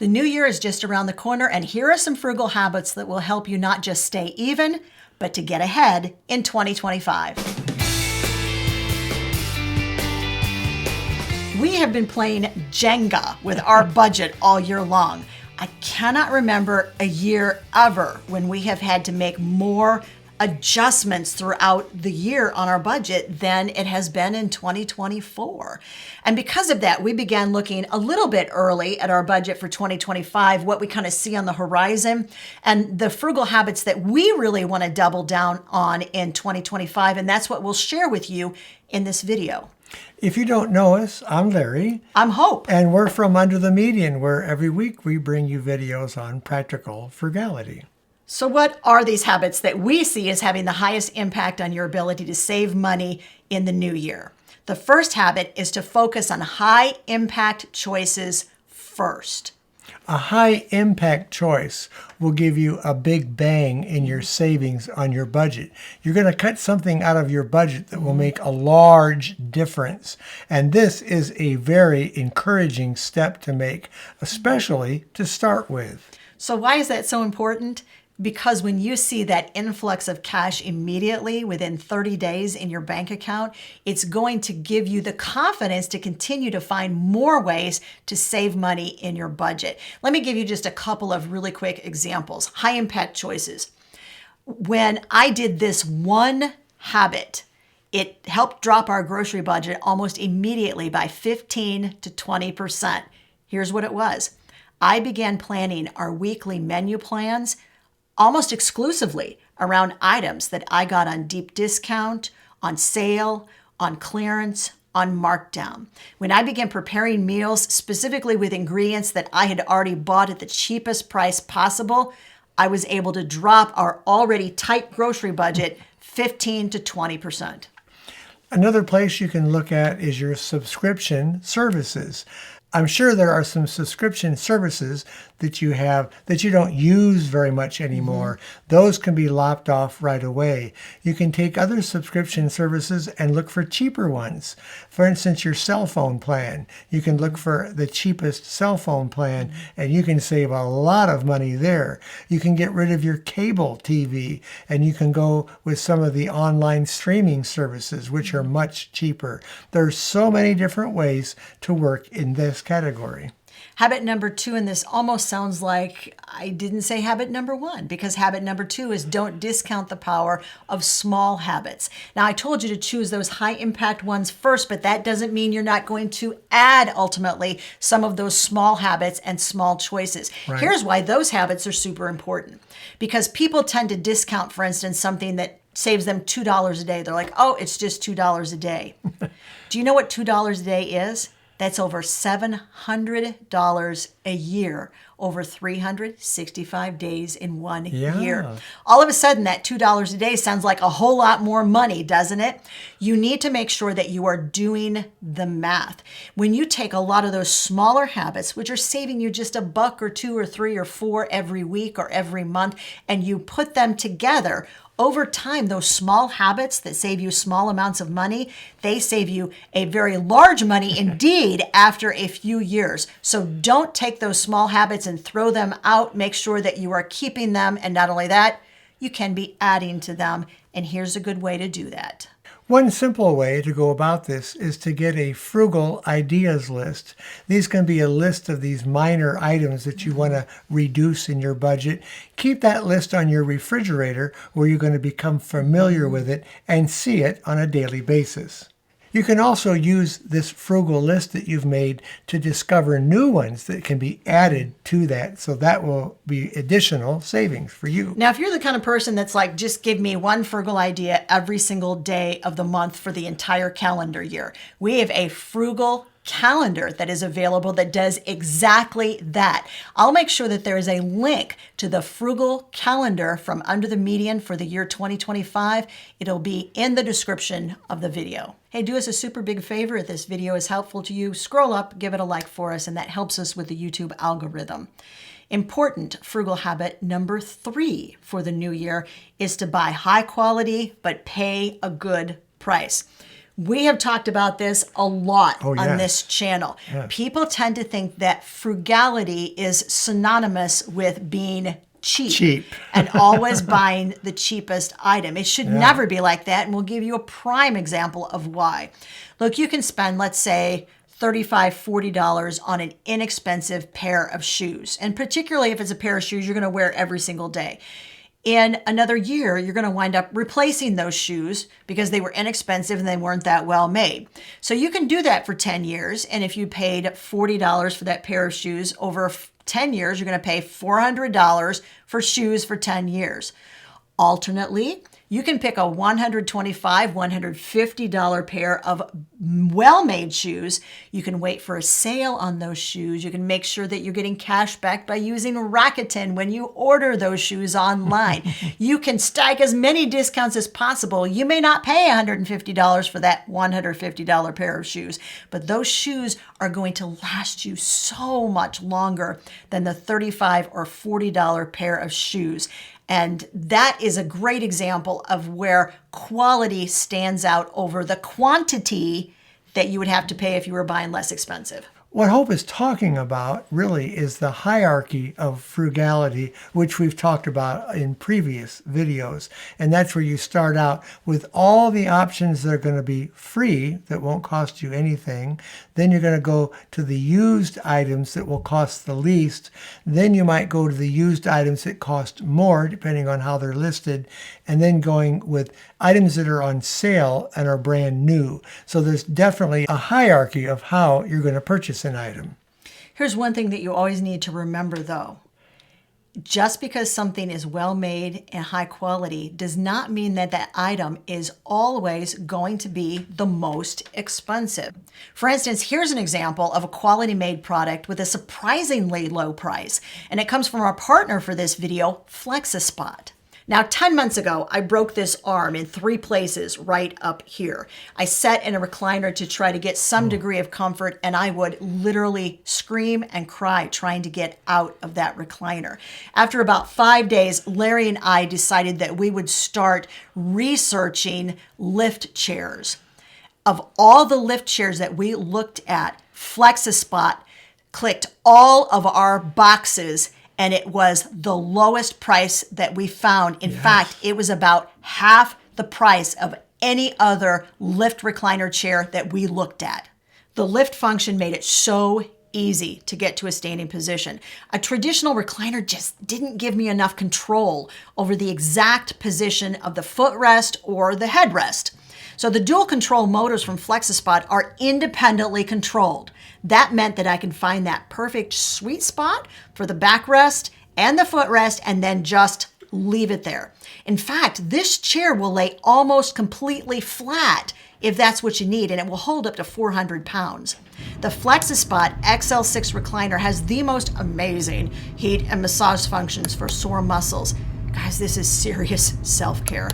The new year is just around the corner, and here are some frugal habits that will help you not just stay even, but to get ahead in 2025. We have been playing Jenga with our budget all year long. I cannot remember a year ever when we have had to make more adjustments throughout the year on our budget than it has been in 2024. And because of that, we began looking a little bit early at our budget for 2025, what we kind of see on the horizon, and the frugal habits that we really want to double down on in 2025. And that's what we'll share with you in this video. If you don't know us, I'm Larry. I'm Hope. And we're from Under the Median, where every week we bring you videos on practical frugality. So what are these habits that we see as having the highest impact on your ability to save money in the new year? The first habit is to focus on high impact choices first. A high impact choice will give you a big bang in your savings on your budget. You're going to cut something out of your budget that will make a large difference. And this is a very encouraging step to make, especially to start with. So why is that so important? Because when you see that influx of cash immediately within 30 days in your bank account, it's going to give you the confidence to continue to find more ways to save money in your budget. Let me give you just a couple of really quick examples. High impact choices. When I did this one habit, it helped drop our grocery budget almost immediately by 15 to 20%. Here's what it was. I began planning our weekly menu plans almost exclusively around items that I got on deep discount, on sale, on clearance, on markdown. When I began preparing meals specifically with ingredients that I had already bought at the cheapest price possible, I was able to drop our already tight grocery budget 15 to 20%. Another place you can look at is your subscription services. I'm sure there are some subscription services that you have that you don't use very much anymore. Those can be lopped off right away. You can take other subscription services and look for cheaper ones. For instance, your cell phone plan. You can look for the cheapest cell phone plan and you can save a lot of money there. You can get rid of your cable TV and you can go with some of the online streaming services, which are much cheaper. There's so many different ways to work in this category. Habit number 2, and this almost sounds like I didn't say habit number 1, because habit number 2 is don't discount the power of small habits. Now, I told you to choose those high impact ones first, but that doesn't mean you're not going to add ultimately some of those small habits and small choices. Right. Here's why those habits are super important. Because people tend to discount, for instance, something that saves them $2 a day. They're like, oh, it's just $2 a day. Do you know what $2 a day is? That's over $700 a year, over 365 days in 1 year. All of a sudden, that $2 a day sounds like a whole lot more money, doesn't it? You need to make sure that you are doing the math. When you take a lot of those smaller habits, which are saving you just $1 or $2 or $3 or $4 every week or every month, and you put them together, over time, those small habits that save you small amounts of money, they save you a very large money indeed after a few years. So don't take those small habits and throw them out. Make sure that you are keeping them. And not only that, you can be adding to them. And here's a good way to do that. One simple way to go about this is to get a frugal ideas list. These can be a list of these minor items that you want to reduce in your budget. Keep that list on your refrigerator where you're going to become familiar with it and see it on a daily basis. You can also use this frugal list that you've made to discover new ones that can be added to that. So that will be additional savings for you. Now, if you're the kind of person that's like, just give me one frugal idea every single day of the month for the entire calendar year, we have a frugal calendar that is available that does exactly that. I'll make sure that there is a link to the frugal calendar from Under the Median for the year 2025. It'll be in the description of the video. Hey, do us a super big favor. If this video is helpful to you, scroll up, give it a like for us, and that helps us with the YouTube algorithm. Important frugal habit number 3 for the new year is to buy high quality, but pay a good price. We have talked about this a lot Oh, on yes. this channel. Yes. People tend to think that frugality is synonymous with being cheap. And always buying the cheapest item. It should never be like that, and we'll give you a prime example of why. Look, you can spend, let's say, $35, $40 on an inexpensive pair of shoes. And particularly if it's a pair of shoes you're going to wear every single day. In another year, you're going to wind up replacing those shoes because they were inexpensive and they weren't that well made. So you can do that for 10 years. And if you paid $40 for that pair of shoes over 10 years, you're going to pay $400 for shoes for 10 years. Alternately, you can pick a $125, $150 pair of well-made shoes. You can wait for a sale on those shoes. You can make sure that you're getting cash back by using Rakuten when you order those shoes online. You can stack as many discounts as possible. You may not pay $150 for that $150 pair of shoes, but those shoes are going to last you so much longer than the $35 or $40 pair of shoes. And that is a great example of where quality stands out over the quantity that you would have to pay if you were buying less expensive. What Hope is talking about really is the hierarchy of frugality, which we've talked about in previous videos. And that's where you start out with all the options that are going to be free, that won't cost you anything. Then you're going to go to the used items that will cost the least. Then you might go to the used items that cost more, depending on how they're listed. And then going with items that are on sale and are brand new. So there's definitely a hierarchy of how you're going to purchase an item. Here's one thing that you always need to remember, though. Just because something is well made and high quality does not mean that that item is always going to be the most expensive. For instance, here's an example of a quality made product with a surprisingly low price, and it comes from our partner for this video, Flexas Ad. Now, 10 months ago, I broke this arm in 3 places right up here. I sat in a recliner to try to get some degree of comfort, and I would literally scream and cry trying to get out of that recliner. After about 5 days, Larry and I decided that we would start researching lift chairs. Of all the lift chairs that we looked at, Flexas Ad clicked all of our boxes, and it was the lowest price that we found. In fact, it was about half the price of any other lift recliner chair that we looked at. The lift function made it so easy to get to a standing position. A traditional recliner just didn't give me enough control over the exact position of the footrest or the headrest. So the dual control motors from Flexas Ad are independently controlled. That meant that I can find that perfect sweet spot for the backrest and the footrest and then just leave it there. In fact, this chair will lay almost completely flat if that's what you need, and it will hold up to 400 pounds. The Flexas Ad XL6 recliner has the most amazing heat and massage functions for sore muscles. Guys, this is serious self-care.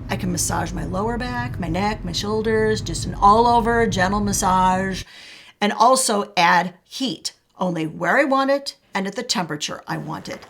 I can massage my lower back, my neck, my shoulders, just an all-over gentle massage, and also add heat, only where I want it and at the temperature I want it.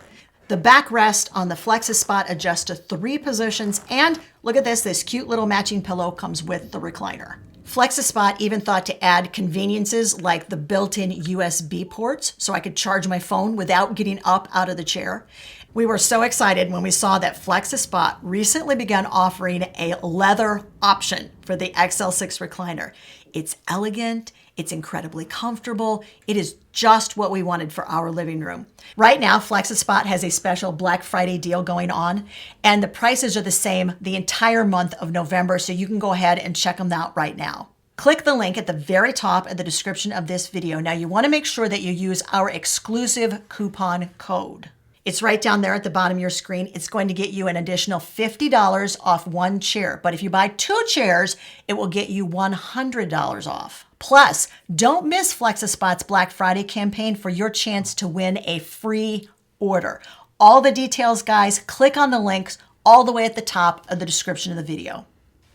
The backrest on the Flexas Ad adjusts to 3 positions, and look at this cute little matching pillow comes with the recliner. Flexas Ad even thought to add conveniences like the built-in USB ports so I could charge my phone without getting up out of the chair. We were so excited when we saw that Flexas Ad recently began offering a leather option for the XL6 recliner. It's elegant, it's incredibly comfortable, it is just what we wanted for our living room. Right now, Flexas Ad has a special Black Friday deal going on, and the prices are the same the entire month of November, so you can go ahead and check them out right now. Click the link at the very top of the description of this video. Now, you want to make sure that you use our exclusive coupon code. It's right down there at the bottom of your screen. It's going to get you an additional $50 off 1 chair. But if you buy 2 chairs, it will get you $100 off. Plus, don't miss Flexas Ad's Black Friday campaign for your chance to win a free order. All the details, guys, click on the links all the way at the top of the description of the video.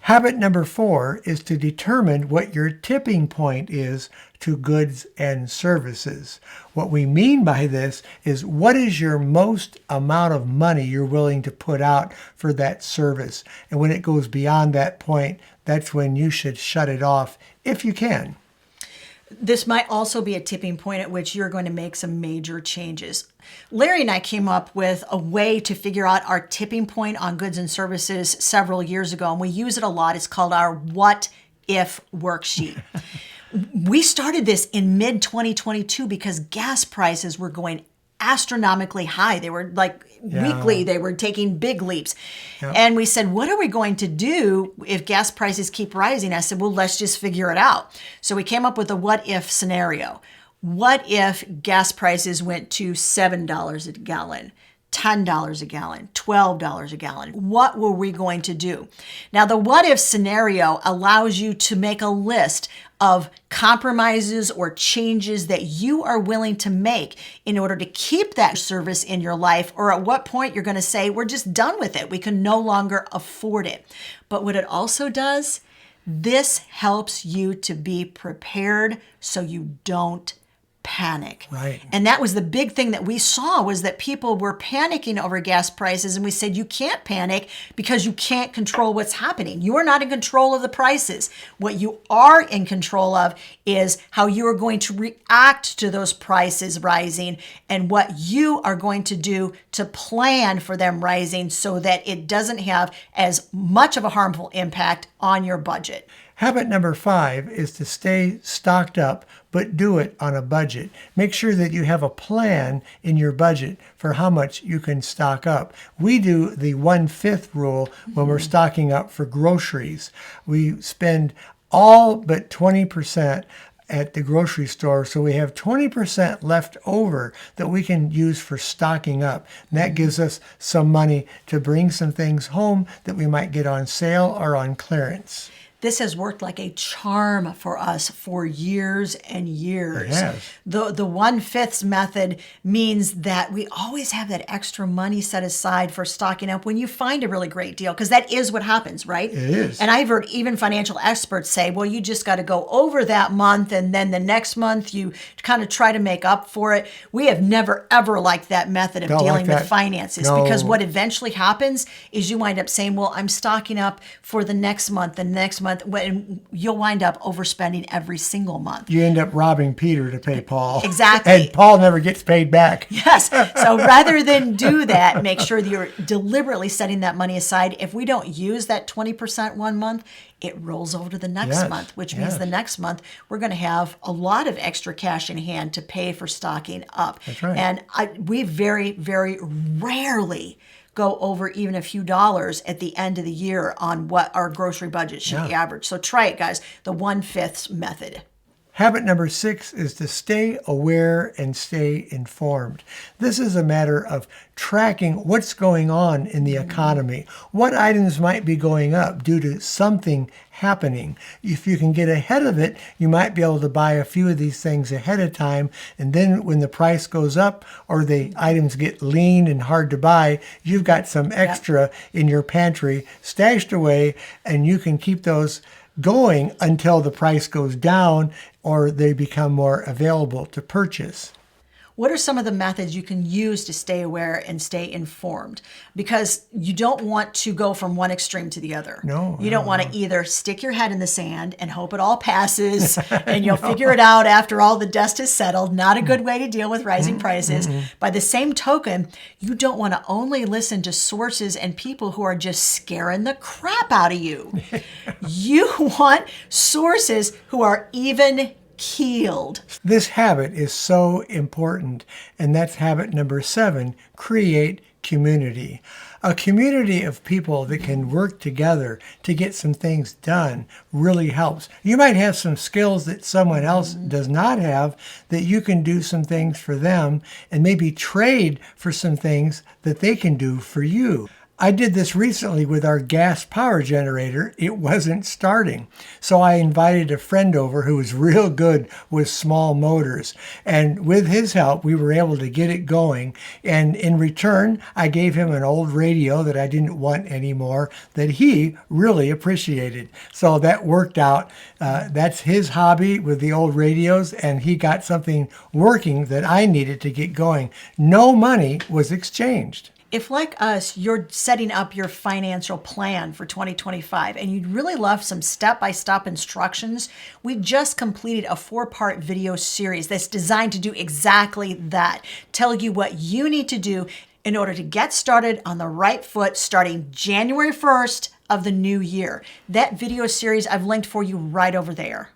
Habit number 4 is to determine what your tipping point is to goods and services. What we mean by this is what is your most amount of money you're willing to put out for that service. And when it goes beyond that point, that's when you should shut it off if you can. This might also be a tipping point at which you're going to make some major changes. Larry and I came up with a way to figure out our tipping point on goods and services several years ago, and we use it a lot. It's called our What If worksheet. We started this in mid-2022 because gas prices were going astronomically high. They were like weekly, they were taking big leaps. Yep. And we said, what are we going to do if gas prices keep rising? I said, well, let's just figure it out. So we came up with a what if scenario. What if gas prices went to $7 a gallon, $10 a gallon, $12 a gallon? What were we going to do? Now, the what if scenario allows you to make a list of compromises or changes that you are willing to make in order to keep that service in your life, or at what point you're going to say, we're just done with it. We can no longer afford it. But what it also does, this helps you to be prepared so you don't panic. Right. And that was the big thing that we saw, was that people were panicking over gas prices. And we said, you can't panic because you can't control what's happening. You are not in control of the prices. What you are in control of is how you are going to react to those prices rising and what you are going to do to plan for them rising so that it doesn't have as much of a harmful impact on your budget. Habit number 5 is to stay stocked up, but do it on a budget. Make sure that you have a plan in your budget for how much you can stock up. We do the 1/5 rule when we're stocking up for groceries. We spend all but 20% at the grocery store, so we have 20% left over that we can use for stocking up. And that gives us some money to bring some things home that we might get on sale or on clearance. This has worked like a charm for us for years and years. It has. The 1/5 method means that we always have that extra money set aside for stocking up when you find a really great deal, because that is what happens, right? It is. And I've heard even financial experts say, well, you just got to go over that month, and then the next month you kind of try to make up for it. We have never, ever liked that method of Don't dealing like with that. finances, No. because what eventually happens is you wind up saying, well, I'm stocking up for the next month, when you'll wind up overspending every single month. You end up robbing Peter to pay Paul. Exactly. And Paul never gets paid back. Yes. So rather than do that, make sure that you're deliberately setting that money aside. If we don't use that 20% one month, it rolls over to the next Yes, month, which means the next month we're going to have a lot of extra cash in hand to pay for stocking up. That's right. And we very, very rarely go over even a few dollars at the end of the year on what our grocery budget should be average. So try it, guys. The 1/5 method. Habit number 6 is to stay aware and stay informed. This is a matter of tracking what's going on in the economy. What items might be going up due to something happening. If you can get ahead of it, you might be able to buy a few of these things ahead of time. And then when the price goes up or the items get lean and hard to buy, you've got some extra in your pantry stashed away, and you can keep those going until the price goes down or they become more available to purchase. What are some of the methods you can use to stay aware and stay informed? Because you don't want to go from one extreme to the other. No. You don't want to either stick your head in the sand and hope it all passes and you'll figure it out after all the dust has settled. Not a good way to deal with rising prices. By the same token, you don't want to only listen to sources and people who are just scaring the crap out of you. You want sources who are even keeled. This habit is so important, and that's habit number 7, create community. A community of people that can work together to get some things done really helps. You might have some skills that someone else does not have that you can do some things for them and maybe trade for some things that they can do for you. I did this recently with our gas power generator. It wasn't starting. So I invited a friend over who was real good with small motors. And with his help, we were able to get it going. And in return, I gave him an old radio that I didn't want anymore that he really appreciated. So that worked out. That's his hobby with the old radios, and he got something working that I needed to get going. No money was exchanged. If, like us, you're setting up your financial plan for 2025 and you'd really love some step-by-step instructions, we just completed a 4-part video series that's designed to do exactly that. Tell you what you need to do in order to get started on the right foot starting January 1st of the new year. That video series I've linked for you right over there.